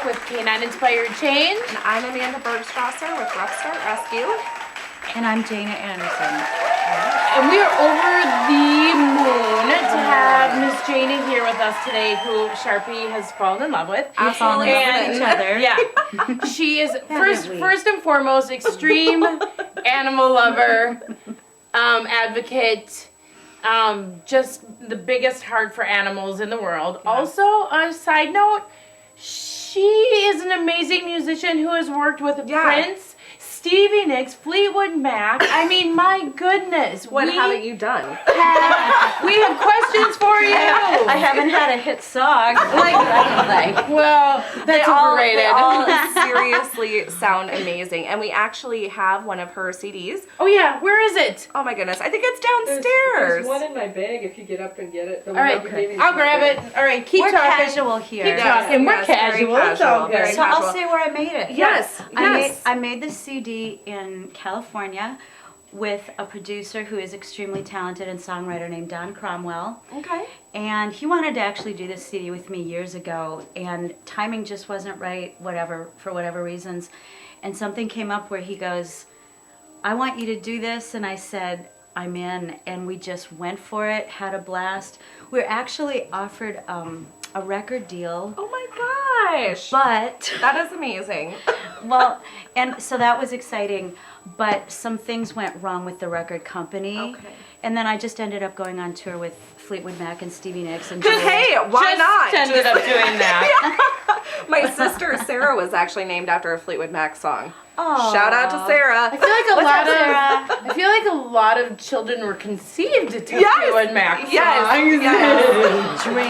With Canine Inspired Change. And I'm Amanda Bergstrasser with Rough Start Rescue. And I'm Jana Anderson. And we are over the moon to have Miss Jana here with us today, who Sharpie has fallen in love with. We've fallen in love with each other. Yeah. She is first and foremost extreme animal lover, advocate, just the biggest heart for animals in the world. Yeah. Also, a side note, she is an amazing musician who has worked with Prince, Stevie Nicks, Fleetwood Mac. I mean, my goodness. What haven't you done? We have questions for you. I haven't had a hit song. Well, that's overrated. They all seriously sound amazing. And we actually have one of her CDs. Oh, yeah. Where is it? Oh, my goodness. I think it's downstairs. There's one in my bag if you get up and get it. All right. I'll grab it. All right. Keep talking. We're casual here. Keep talking. We're casual. It's all good. So I'll say where I made it. Yes. I made the CD in California with a producer who is extremely talented and songwriter named Don Cromwell. Okay. And he wanted to actually do this CD with me years ago, and timing just wasn't right, for whatever reasons. And something came up where he goes, I want you to do this, and I said, I'm in, and we just went for it, had a blast. We were actually offered a record deal. Oh my gosh. But that is amazing. Well, and so that was exciting, but some things went wrong with the record company. Okay. And then I just ended up going on tour with Fleetwood Mac and Stevie Nicks. And hey, why not? Ended up doing that. My sister Sarah was actually named after a Fleetwood Mac song. Oh. Shout out to Sarah. I feel like a lot of children were conceived to Fleetwood Mac. Yes. Dreams.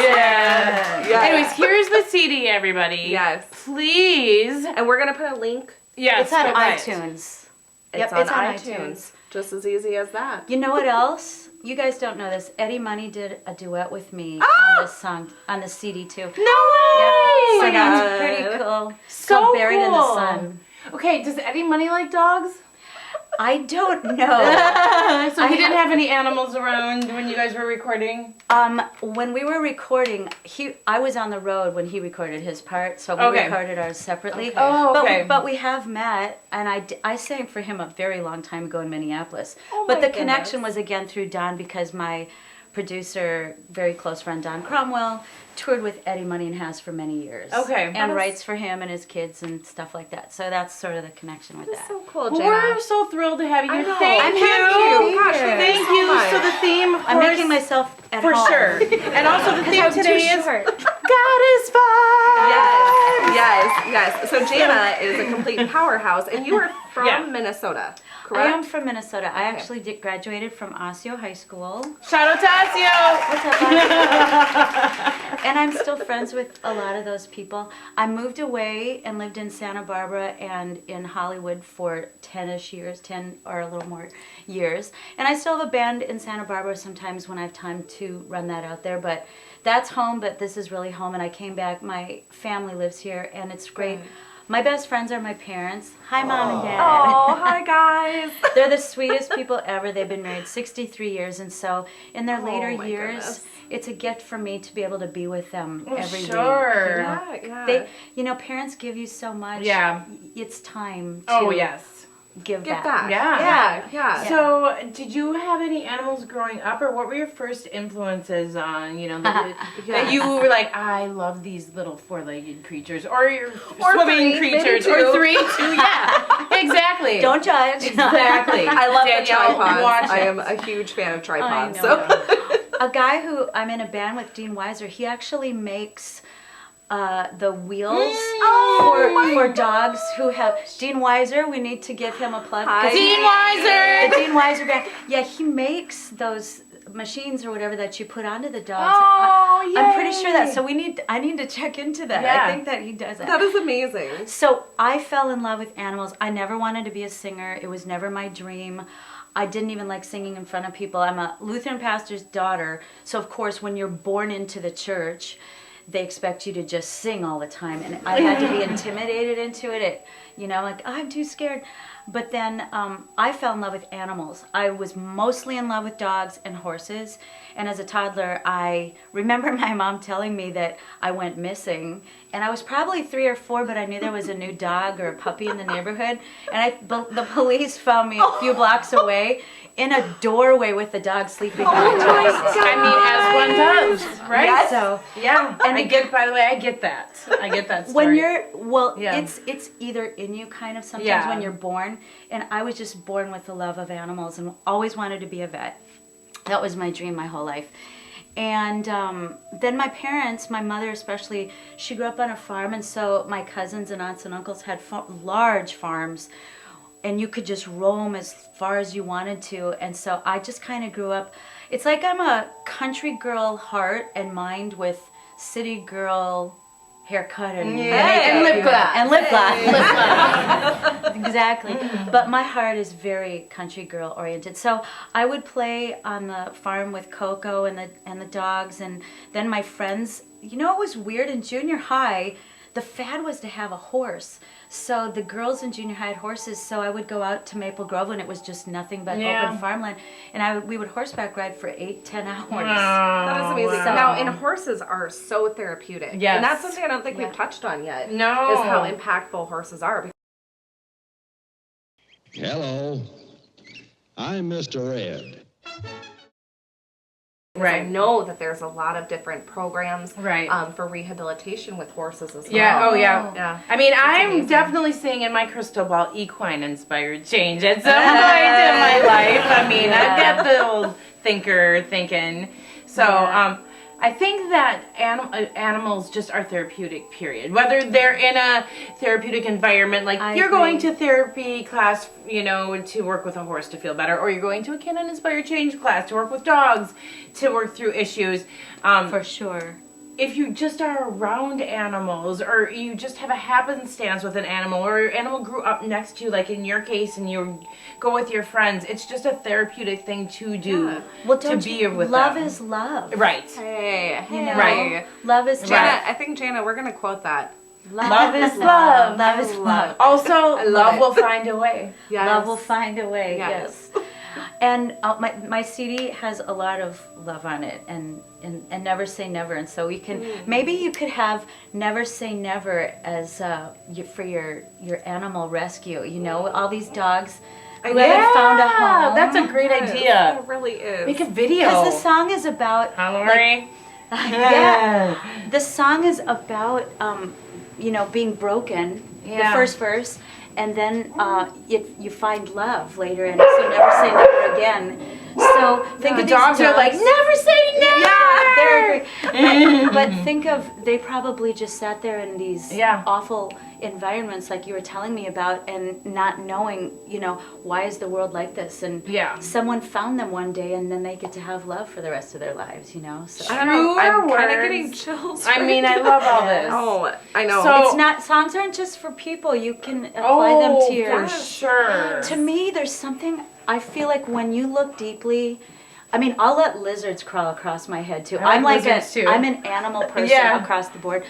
Yeah. Anyways, here's the CD, everybody. Yes. Please. And we're gonna put a link. Yes. It's on iTunes. It's on iTunes. Just as easy as that. You know what else? You guys don't know this. Eddie Money did a duet with me on this song, on the CD too. No way! So that's pretty cool. It's called Buried in the Sun. Okay, does Eddie Money like dogs? I don't know. So he didn't have any animals around when you guys were recording? When we were recording, I was on the road when he recorded his part, so we recorded ours separately. Okay. Oh, okay. But we have met, and I sang for him a very long time ago in Minneapolis. Oh, but the connection was again through Don, because my producer, very close friend Don Cromwell, toured with Eddie Money and has for many years. Okay. And writes for him and his kids and stuff like that. So that's sort of the connection with that. That's so cool, Well, Jana. we're so thrilled to have you. I know. Thank you. Gosh, thank you. so much. So the theme, of I'm course, making myself at for home. sure. And also the theme today is short. God is fine. Yes. So Jana is a complete powerhouse, and you are from Minnesota, correct? I am from Minnesota. I actually graduated from Osseo High School. Shout out to Osseo. What's up, Osseo? And I'm still friends with a lot of those people. I moved away and lived in Santa Barbara and in Hollywood for 10-ish years, 10 or a little more years. And I still have a band in Santa Barbara sometimes when I have time to run that out there. But that's home, but this is really home. And I came back. My family lives here, and it's great. My best friends are my parents. Hi, Mom and Dad. Oh, hi, guys. They're the sweetest people ever. They've been married 63 years, and so in their later years, goodness. it's a gift for me to be able to be with them every week. Sure. They, parents give you so much. Yeah. It's time to give back. Yeah. So, did you have any animals growing up, or what were your first influences on, that you were like, I love these little four-legged creatures, or your swimming creatures, or three, two, exactly. Don't judge. Exactly. I love Danielle, the tripods. watch I it. am a huge fan of tripods. I So. know. A guy who I'm in a band with, Dean Weiser, he actually makes the wheels for dogs who have Dean Weiser. We need to give him a plug. Hi. Dean Weiser. The Dean Weiser band. Yeah, he makes those machines or whatever that you put onto the dogs. Oh, I'm pretty sure that. yay. So I need to check into that. Yeah. I think that he does it. That is amazing. So I fell in love with animals. I never wanted to be a singer. It was never my dream. I didn't even like singing in front of people. I'm a Lutheran pastor's daughter. So of course, when you're born into the church, they expect you to just sing all the time. And I had to be intimidated into it. Like, oh, I'm too scared. But then I fell in love with animals. I was mostly in love with dogs and horses. And as a toddler, I remember my mom telling me that I went missing. And I was probably 3 or 4, but I knew there was a new dog or a puppy in the neighborhood. And the police found me a few blocks away in a doorway with the dog sleeping on the toes. I mean, as one does, right? Yes. So yeah, and by the way, I get that. I get that story. when you're Yeah. it's either in you kind of sometimes Yeah. when you're born, and I was just born with the love of animals and always wanted to be a vet. That was my dream my whole life. And then my parents, my mother especially, she grew up on a farm, and so my cousins and aunts and uncles had large farms, and you could just roam as far as you wanted to. And so I just kind of grew up. It's like I'm a country girl heart and mind with city girl haircut and And lip gloss. And lip gloss. Exactly. But my heart is very country girl oriented. So I would play on the farm with Coco and the dogs, and then my friends. It was weird in junior high. The fad was to have a horse. So the girls in junior high had horses, so I would go out to Maple Grove when it was just nothing but open farmland, and we would horseback ride for 8-10 hours. That is amazing. Wow. Now, and horses are so therapeutic. Yes. And that's something I don't think we've touched on yet. No. Is how impactful horses are. Hello, I'm Mr. Ed. I know that there's a lot of different programs Right. For rehabilitation with horses as well. Yeah, oh yeah. Yeah. I mean, I'm amazing. definitely seeing in my crystal ball equine-inspired change at some point in my life. I mean, I've got the old thinker thinking. So, I think that animals just are therapeutic, period. Whether they're in a therapeutic environment, like I you're agree. going to therapy class, to work with a horse to feel better, or you're going to a canon-inspired change class to work with dogs to work through issues. For sure. If you just are around animals, or you just have a happenstance with an animal, or your animal grew up next to you, like in your case, and you go with your friends, it's just a therapeutic thing to do. Well, to don't be you, with love them. is love. Right. Hey. Right. Love is Jana, love. I think, Jana, we're going to quote that. Love is love. Love is love. Also, love love it. will find a way. Yes. Love will find a way. Yes. Yes. And my CD has a lot of love on it, and Never Say Never, and so we can maybe you could have Never Say Never as for your animal rescue. All these dogs who haven't found a home. That's a great idea. It really is. Make a video. Because the song is about Lori. the song is about being broken. Yeah. The first verse. And then you find love later, and so never say never again. So think The of dogs these are like, never say never. Yeah, they're but think of, they probably just sat there in these awful environments like you were telling me about, and not knowing, why is the world like this? And someone found them one day, and then they get to have love for the rest of their lives. So I don't know. I'm kind of words. getting chills. I mean, I love all this. Oh, I know. So- it's not, songs aren't just for people. You can apply them to your. for sure. To me, there's something, I feel like when you look deeply, I mean, I'll let lizards crawl across my head too. I like lizards too. I'm an animal person Yeah. across the board.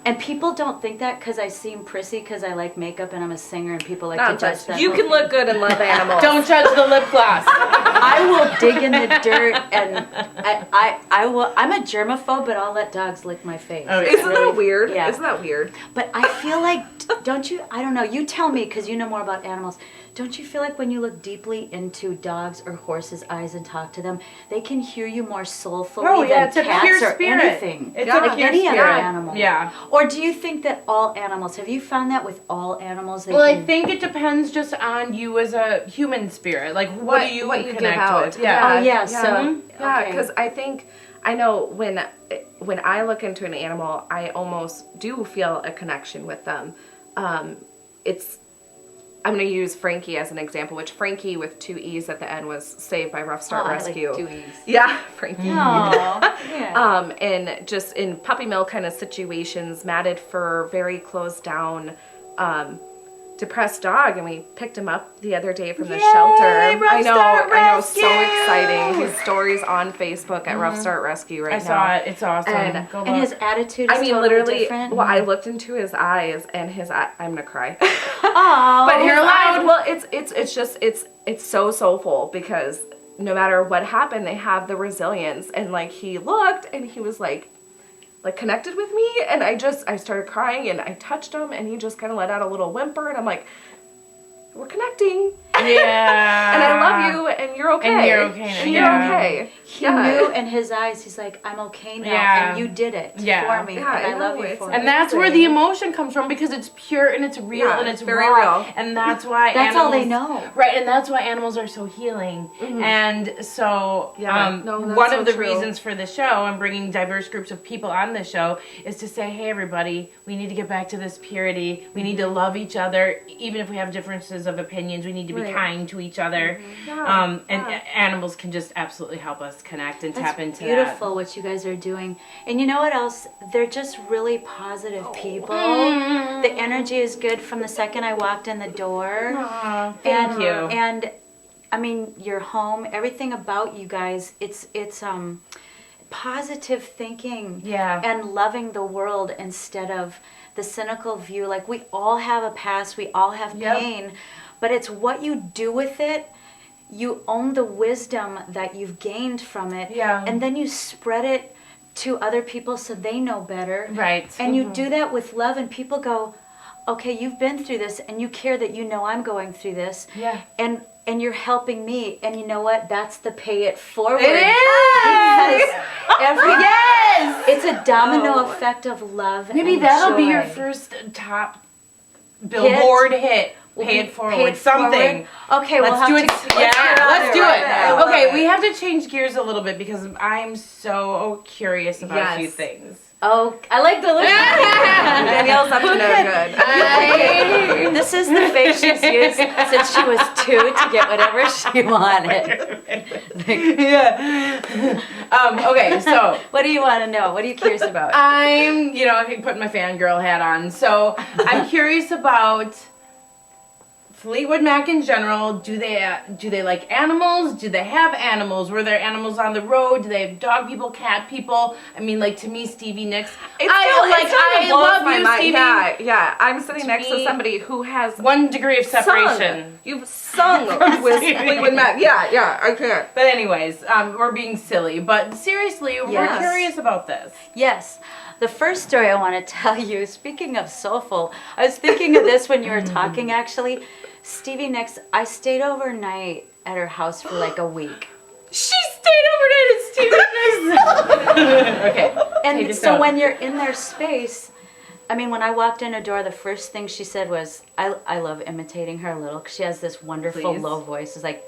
And people don't think that because I seem prissy because I like makeup and I'm a singer and people like to judge Nonsense. that. You can look good and love animals. Don't judge the lip gloss. I will dig in the dirt, and I will. I'm a germaphobe, but I'll let dogs lick my face. Oh, Isn't that weird? Yeah. Isn't that weird? But I feel like, don't you? I don't know. You tell me because you know more about animals. Don't you feel like when you look deeply into dogs or horses' eyes and talk to them, they can hear you more soulfully than it's a cats pure or spirit. anything? It's Yeah. a Like pure any other spirit. animal. Yeah. Or do you think that all animals? Have you found that with all animals? They Well, I can- think it depends just on you as a human spirit. Like, what do you what you give connect out. with? Oh yeah. So Yeah, okay. because I know when I look into an animal, I almost do feel a connection with them. I'm going to use Frankie as an example, which Frankie with 2 E's at the end was saved by Rough Start Rescue. Like 2 E's. Yeah, Frankie. Yeah. And just in puppy mill kind of situations, matted fur, very closed down, depressed dog, and we picked him up the other day from the shelter. I know, so exciting. His story's on Facebook at Rough Start Rescue right now. I saw it. It's awesome. And his attitude is totally literally, different. well, I looked into his eyes, and his eye, I'm gonna cry. Oh, But you're allowed. Well, it's so soulful because no matter what happened, they have the resilience. And like he looked, and he was like connected with me, and I started crying, and I touched him, and he just kind of let out a little whimper, and I'm like, we're connecting. Yeah. And I love you, and you're okay. And you're okay. And you're okay. He knew in his eyes, he's like, I'm okay now, and you did it for me, and I love you for it. And that's where the emotion comes from, because it's pure and it's real and it's very raw. real. And that's why that's animals, all they know. Right, and that's why animals are so healing. And so one so of the true. reasons for the show and bringing diverse groups of people on the show is to say, hey everybody, we need to get back to this purity. We need to love each other. Even if we have differences of opinions, we need to be kind to each other. And animals can just absolutely help us connect and tap into that. Beautiful what you guys are doing. And you know what else? They're just really positive people. The energy is good from the second I walked in the door. Thank you. And I mean, your home, everything about you guys, it's positive thinking and loving the world instead of the cynical view. Like, we all have a past, we all have pain, but it's what you do with it. You own the wisdom that you've gained from it, and then you spread it to other people so they know better. Right. And you do that with love, and people go, okay, you've been through this, and you care that you know I'm going through this. Yeah. And you're helping me, and you know what? That's the pay it forward. It is! Because it's a domino effect of love. Maybe and that'll be joy. your first top Billboard hit. Pay it forward. Something. Okay, Let's do it. Let's do it. right now. Okay, we have to change gears a little bit because I'm so curious about a few things. Oh, I like the look. Danielle's up to no good. This is the face she's used since she was 2 to get whatever she wanted. Okay, so What do you want to know? What are you curious about? I'm putting my fangirl hat on. So I'm curious about Fleetwood Mac in general. Do they like animals? Do they have animals? Were there animals on the road? Do they have dog people, cat people? I mean, like, to me, Stevie Nicks. I love you, Stevie. Yeah. I'm sitting next to somebody who has 1 degree of separation. You've sung with Fleetwood Mac. Yeah, I can't. But anyways, we're being silly. But seriously, we're curious about this. Yes. The first story I want to tell you, speaking of soulful, I was thinking of this when you were talking, actually. Stevie Nicks, I stayed overnight at her house for like a week. She stayed overnight at Stevie Nicks. Okay. And so when you're in their space, I mean, when I walked in her door, the first thing she said was, I love imitating her a little, because she has this wonderful low voice. It's like,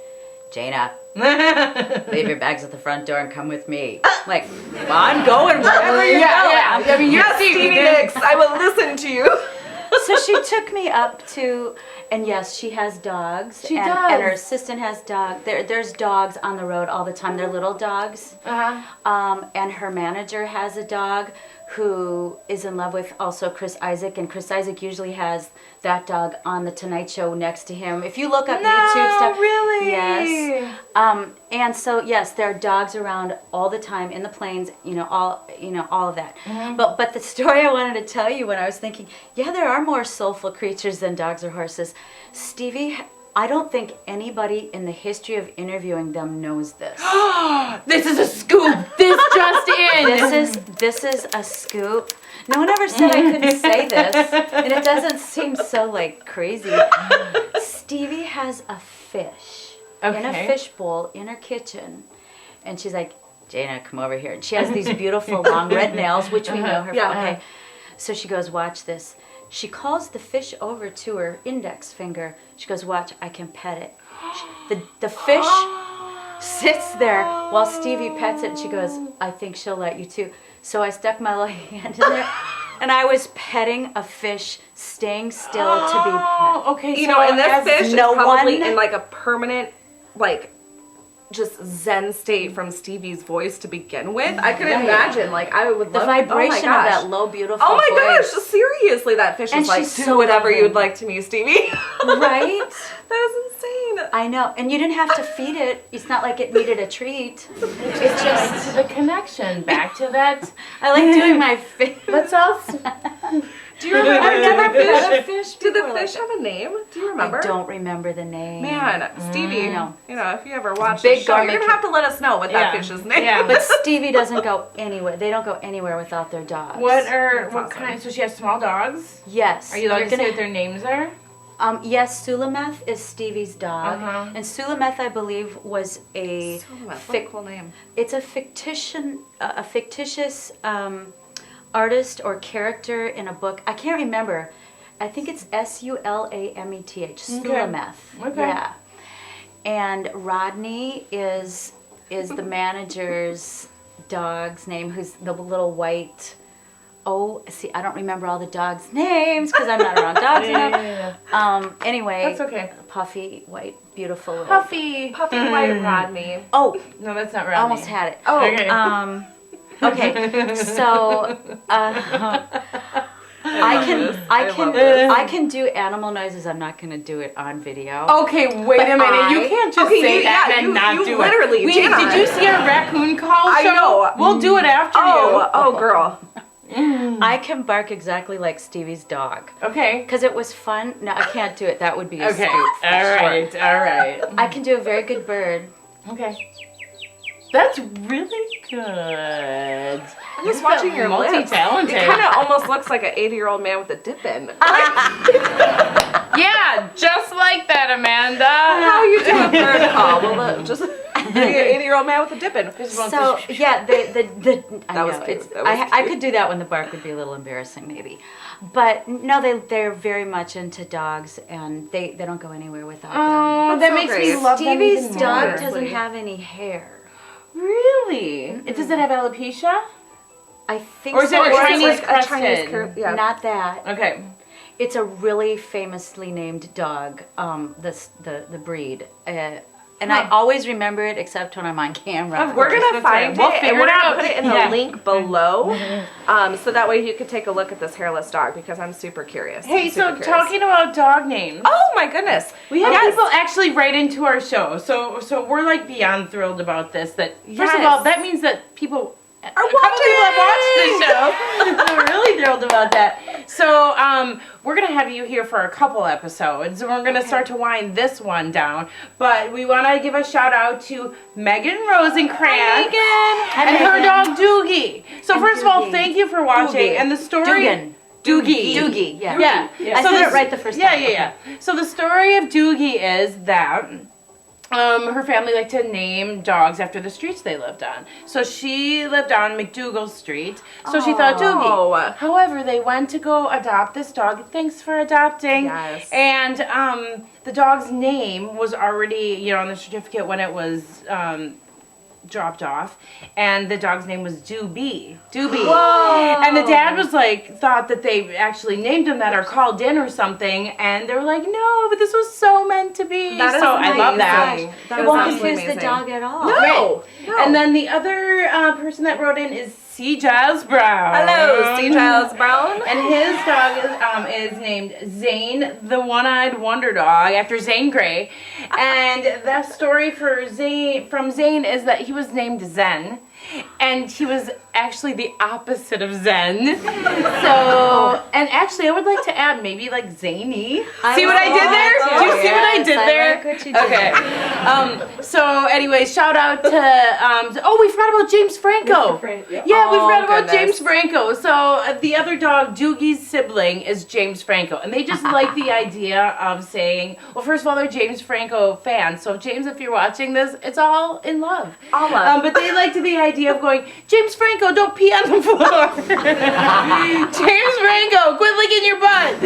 Jana, leave your bags at the front door and come with me. Like, well, I'm going wherever you're going. I mean, you're Stevie Nicks, I will listen to you. So she took me up to, and yes, she has dogs. She and, does. And her assistant has dogs. There's dogs on the road all the time. They're little dogs. And her manager has a dog who is in love with also Chris Isaac. And Chris Isaac usually has that dog on the Tonight Show next to him. If you look up YouTube stuff. Really? Yes. And so, yes, there are dogs around all the time in the plains, all of that. But the story I wanted to tell you when I was thinking, there are more soulful creatures than dogs or horses. Stevie, I don't think anybody in the history of interviewing them knows this. This is a scoop. This just in. This is a scoop. No one ever said I couldn't say this, and it doesn't seem so like crazy. Stevie has a fish in a fish bowl in her kitchen, and she's like, Jana, come over here. And she has these beautiful long red nails, which we know her from. Okay. So she goes, watch this. She calls the fish over to her index finger. She goes, watch, I can pet it. The fish sits there while Stevie pets it, and she goes, I think she'll let you too. So I stuck my little hand in there, And I was petting a fish, staying still to be pet. Okay. You know, and this fish no is probably one- in like a permanent, like, just zen state from Stevie's voice to begin with. I could imagine, like, I would The love vibration oh my of gosh. that low, beautiful Oh my voice. gosh, seriously, that fish And is like, she's do so whatever loving. you'd like to me, Stevie. Right? That was insane. I know. And you didn't have to feed it. It's not like it needed a treat. It's just the connection back to that. I like doing my fish. Let's all. Do you remember? I've never pet a fish Did the before like fish that. have a name? Do you remember? I don't remember the name. Man, Stevie, No. you know, if you ever watch Big the show, you're gourmet gonna have to let us know what that fish's name. Yeah. But Stevie doesn't go anywhere. They don't go anywhere without their dogs. What That's awesome. kind? So she has small dogs. Yes. Are you allowed You're to say gonna- what their names are? Yes, Sulameth is Stevie's dog. Uh-huh. And Sulameth, I believe, was a What a cool name. it's a fictitious artist or character in a book. I can't remember. I think it's Sulameth. Sulameth. Okay. Yeah. And Rodney is the manager's dog's name, who's the little white. Oh, see, I don't remember all the dogs' names because I'm not around dogs enough. Anyway. That's okay. Puffy, white, beautiful. little- Puffy. Puppy White Rodney. Oh, No, that's not I right. almost had it. Oh, Okay. Okay, so I can do animal noises. I'm not gonna do it on video. Okay, wait a minute. You can't just Okay, say you- that yeah, and you- not you do literally, it. Jana. Did you see our raccoon call I show? know. We'll do it after oh, girl. I can bark exactly like Stevie's dog you. Okay. because it was fun. No, I can't do it. That would be a Okay. scoop. for All sure. right. All right. I can do a very good bird. Okay. That's really good. I'm just watching your lips. multi-talented. It kind of almost looks like an 80-year-old man with a dip in. Yeah, just like that, Amanda. How you do a bird call? Well, just be an 80-year-old man with a dip in. So yeah, I That was know, cute. it's- That was I could do that when the bark would be a little embarrassing, maybe. But no, they're very much into dogs, and they don't go anywhere without them. Oh, That's that so makes great. me love them Stevie's even dog more. doesn't have any hair. Really? Does it have alopecia? I think Or is so. it a Or Chinese like a crested? Chinese cur- yeah. Not that. Okay. It's a really famously named dog. The breed. And I always remember it, except when I'm on camera. We're gonna That's find right. We'll it, and figure we're it gonna out. put it in the Yeah. link below, so that way you could take a look at this hairless dog because I'm super curious. Hey, I'm so super curious. talking about dog names. Oh my goodness, We have Yes. people actually write into our show, so we're like beyond thrilled about this. That first of Yes. all, that means that people Are a couple people have watched the show. We're really thrilled about that. So we're gonna have you here for a couple episodes, and we're gonna start to wind this one down. But we want to give a shout out to Megan Rosencrantz and her dog Doogie. So And first of all, Doogie. thank you for watching. Doogie. And the story. Dugan. Doogie. Doogie, yeah. Yeah. I So said this- it right the first Yeah, time. yeah. So the story of Doogie is that her family liked to name dogs after the streets they lived on. So she lived on McDougal Street, so she thought Doogie. Oh. However, they went to go adopt this dog. Thanks for adopting. Yes. And the dog's name was already, on the certificate when it was dropped off, and the dog's name was Doobie. Whoa. And the dad was like, thought that they actually named him that or called in or something, and they were like, no, but this was so meant to be. That is so I love that. amazing. That It is won't absolutely confuse the amazing. dog at all. No. And then the other person that wrote in is C. Giles Brown. Hello, C. Giles Brown. And his dog is named Zane, the one-eyed wonder dog, after Zane Grey. And the story from Zane is that he was named Zen, and he was actually the opposite of Zen. So, and actually, I would like to add maybe like zany. See what I did there? like Do you it. see what I Yes, did I there? like what you did. Okay. So, anyway, shout out to. We forgot about James Franco. Yeah. Yeah, we forgot about goodness. James Franco. So the other dog, Doogie's sibling, is James Franco, and they just like the idea of saying, well, first of all, they're James Franco fans. So James, if you're watching this, it's all in love. All love. But they liked the idea of going, James Franco, don't pee on the floor. James Franco, quit licking your butt.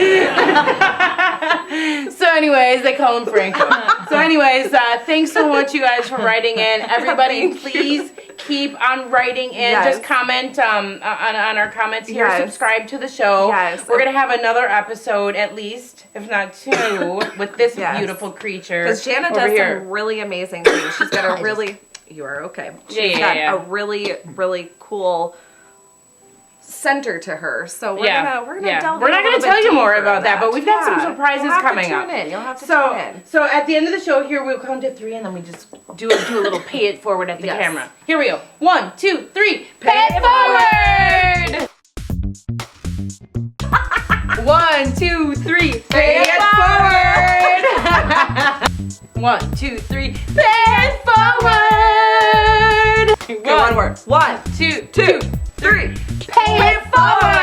So anyways, they call him Franco. So anyways, thanks so much, you guys, for writing in. Everybody, please keep on writing in. Yes. Just comment on our comments here. Yes. Subscribe to the show. Yes. We're going to have another episode at least, if not two, with this Yes. beautiful creature. Because Jana over does here. some really amazing things. She's got a really... You are okay. She's got a really, really cool center to her. So we're gonna delve We're not going to tell you more about that, but we've got some surprises coming up. You'll have to tune in. So at the end of the show here, we'll count to 3, and then we just do a little pay it forward at the Yes. camera. Here we go. 1, 2, 3. Pay it forward. 1, 2, 3. Pay it forward. 1, 2, 3. Pay it forward. Okay, one word. 1, 2, 2, 3. Pay it forward.